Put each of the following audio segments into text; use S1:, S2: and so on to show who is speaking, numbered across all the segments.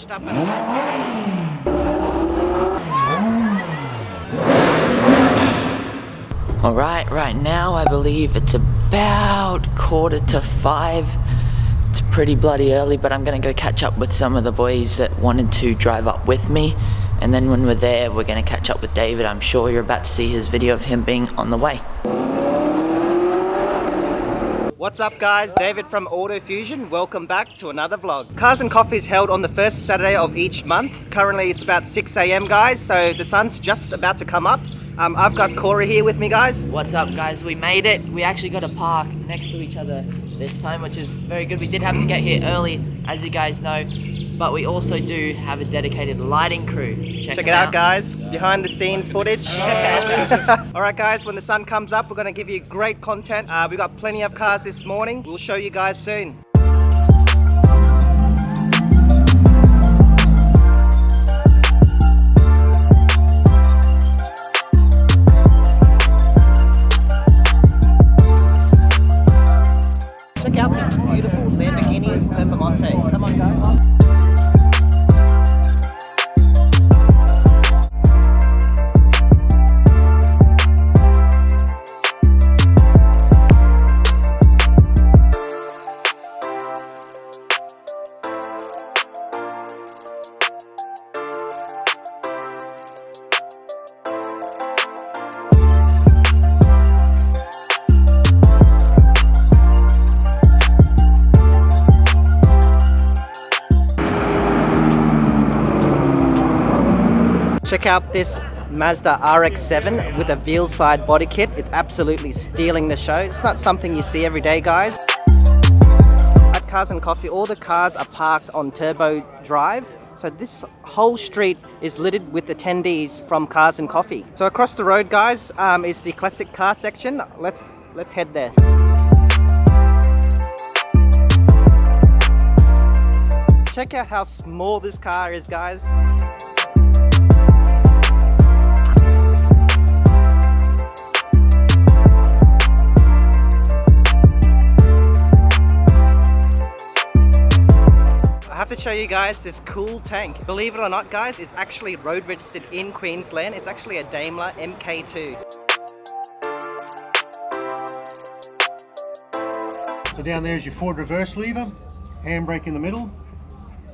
S1: washed up and... Alright, right now I believe it's about 4:45. It's pretty bloody early, but I'm gonna go catch up with some of the boys that wanted to drive up with me. And then when we're there, we're gonna catch up with David. I'm sure you're about to see his video of him being on the way. What's up guys, David from Auto Fusion. Welcome back to another vlog. Cars and Coffee is held on the first Saturday of each month. Currently it's about 6 AM guys, so the sun's just about to come up. I've got Corey here with me guys. What's up guys, we made it. We actually got a park next to each other this time, which is very good. We did have to get here early, as you guys know, but we also do have a dedicated lighting crew. Check it out guys, behind the scenes footage. Alright guys, when the sun comes up, we're going to give you great content. We got plenty of cars this morning. We'll show you guys soon. Check out this beautiful Lamborghini Performante. Come on guys. Check out this Mazda RX-7 with a veal side body kit. It's absolutely stealing the show. It's not something you see every day, guys. At Cars and Coffee, all the cars are parked on Turbo Drive. So this whole street is littered with attendees from Cars and Coffee. So across the road, guys, is the classic car section. Let's head there. Check out how small this car is, guys. I have to show you guys this cool tank. Believe it or not guys, it's actually road registered in Queensland. It's actually a Daimler MK2.
S2: So down there is your Ford reverse lever, handbrake in the middle,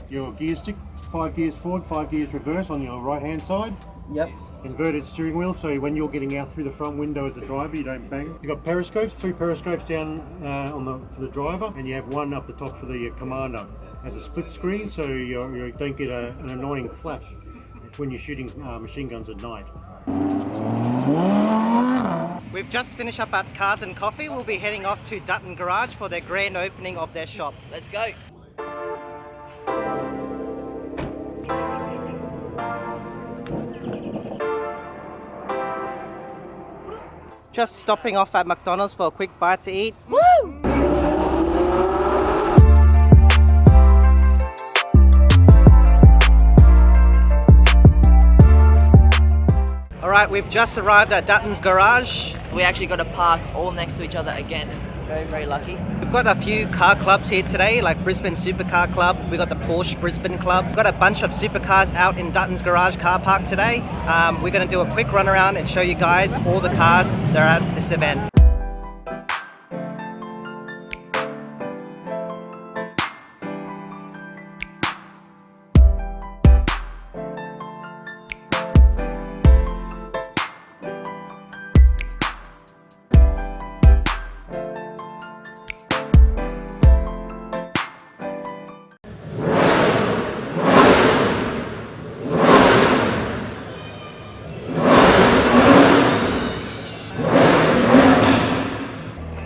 S2: your gear stick, 5 gears forward, 5 gears reverse on your right hand side.
S1: Yep.
S2: Inverted steering wheel, so when you're getting out through the front window as a driver, you don't bang. You've got periscopes, 3 periscopes down for the driver, and you have 1 up the top for the commander. As a split screen, so you don't get an annoying flash when you're shooting machine guns at night.
S1: We've just finished up at Cars and Coffee. We'll be heading off to Dutton Garage for their grand opening of their shop. Let's go. Just stopping off at McDonald's for a quick bite to eat. Woo! Alright, we've just arrived at Dutton's Garage. We actually got a park all next to each other again. Very, very lucky. We've got a few car clubs here today, like Brisbane Supercar Club. We've got the Porsche Brisbane Club. We've got a bunch of supercars out in Dutton's Garage car park today. We're going to do a quick run around and show you guys all the cars that are at this event.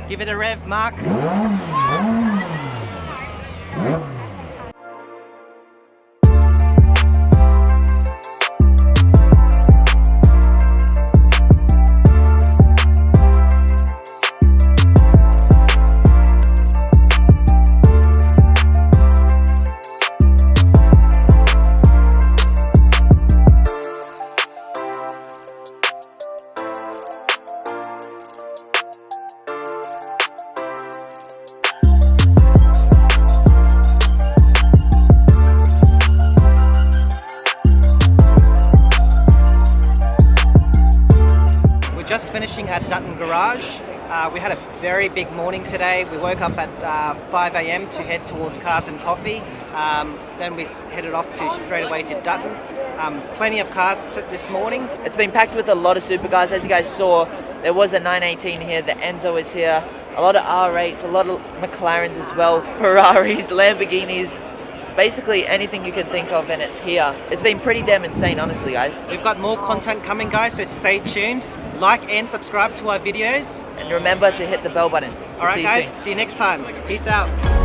S1: Give it a rev, Mark. finishing at Dutton Garage. We had a very big morning today. We woke up at 5 a.m. to head towards Cars and Coffee. Then we headed off straight away to Dutton. Plenty of cars this morning.
S3: It's been packed with a lot of supercars. As you guys saw, there was a 918 here, the Enzo is here, a lot of R8s, a lot of McLarens as well, Ferraris, Lamborghinis, basically anything you can think of, and it's here. It's been pretty damn insane, honestly, guys.
S1: We've got more content coming, guys, so stay tuned. Like and subscribe to our videos.
S3: And remember to hit the bell button.
S1: Alright guys, see you next time. Peace out.